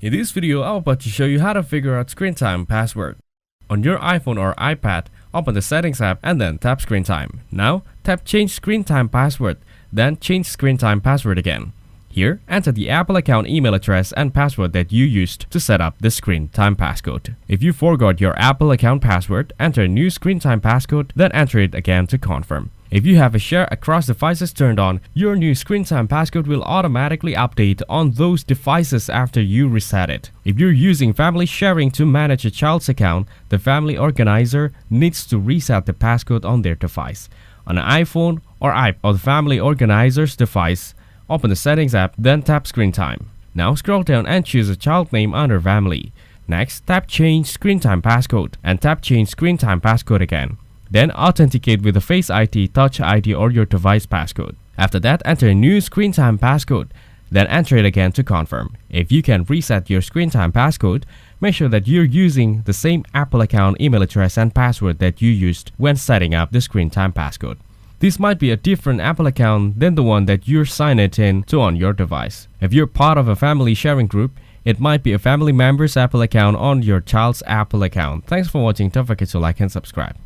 In this video, I'm about to show you how to figure out screen time password. On your iPhone or iPad, open the Settings app and then tap Screen Time. Now, tap Change Screen Time Password, then change Screen Time Password again. Here, enter the Apple account email address and password that you used to set up the screen time passcode. If you forgot your Apple account password, enter a new screen time passcode, then enter it again to confirm. If you have a share across devices turned on, your new screen time passcode will automatically update on those devices after you reset it. If you're using family sharing to manage a child's account, the family organizer needs to reset the passcode on their device. On an iPhone or iPad or the family organizer's device, open the Settings app, then tap Screen Time. Now scroll down and choose a child name under Family. Next, tap Change Screen Time Passcode and tap Change Screen Time Passcode again. Then authenticate with a Face ID, Touch ID or your device passcode. After that, enter a new screen time passcode. Then enter it again to confirm. If you can reset your screen time passcode, make sure that you're using the same Apple account email address and password that you used when setting up the screen time passcode. This might be a different Apple account than the one that you're signed in to on your device. If you're part of a family sharing group, it might be a family member's Apple account on your child's Apple account. Thanks for watching. Don't forget to like and subscribe.